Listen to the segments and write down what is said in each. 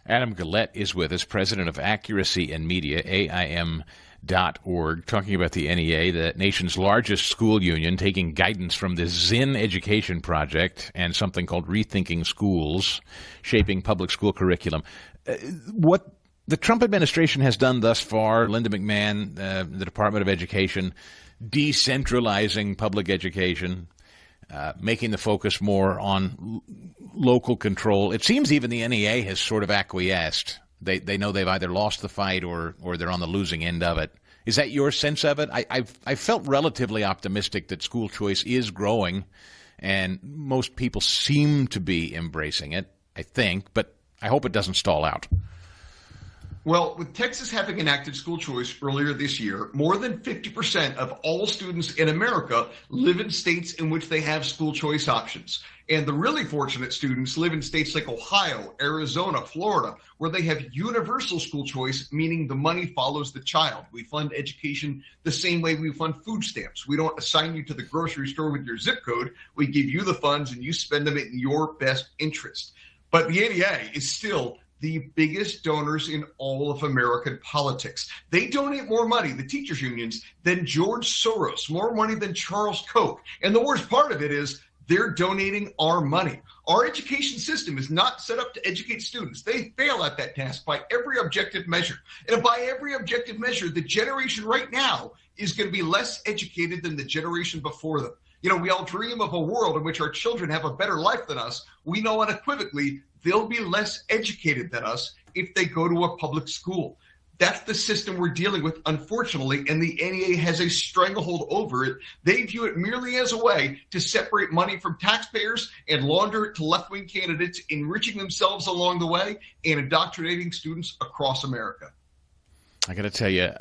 Adam Guillette is with us, president of Accuracy in Media, AIM.org, talking about the NEA, the nation's largest school union, taking guidance from the Zinn Education Project and something called Rethinking Schools, shaping public school curriculum. What the Trump administration has done thus far, Linda McMahon, the Department of Education, decentralizing public education, making the focus more on local control. It seems even the NEA has sort of acquiesced. They know they've either lost the fight or they're on the losing end of it. Is that your sense of it? I felt relatively optimistic that school choice is growing, and most people seem to be embracing it, I think, but I hope it doesn't stall out. Well, with Texas having enacted school choice earlier this year, more than 50% of all students in America live in states in which they have school choice options. And the really fortunate students live in states like Ohio, Arizona, Florida, where they have universal school choice, meaning the money follows the child. We fund education the same way we fund food stamps. We don't assign you to the grocery store with your zip code. We give you the funds and you spend them in your best interest. But the NEA is still the biggest donors in all of American politics. They donate more money, the teachers unions, than George Soros, more money than Charles Koch. And the worst part of it is they're donating our money. Our education system is not set up to educate students. They fail at that task by every objective measure. And by every objective measure, the generation right now is going to be less educated than the generation before them. You know, we all dream of a world in which our children have a better life than us. We know unequivocally they'll be less educated than us if they go to a public school. That's the system we're dealing with, unfortunately, and the NEA has a stranglehold over it. They view it merely as a way to separate money from taxpayers and launder it to left-wing candidates, enriching themselves along the way and indoctrinating students across America. I got to tell you,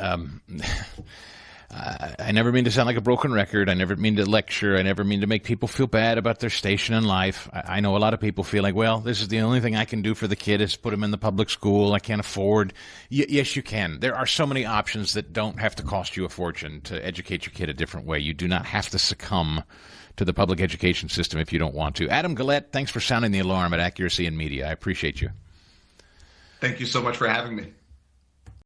I never mean to sound like a broken record. I never mean to lecture. I never mean to make people feel bad about their station in life. I know a lot of people feel like, well, this is the only thing I can do for the kid is put him in the public school. I can't afford. Yes, you can. There are so many options that don't have to cost you a fortune to educate your kid a different way. You do not have to succumb to the public education system if you don't want to. Adam Guillette, thanks for sounding the alarm at Accuracy in Media. I appreciate you. Thank you so much for having me.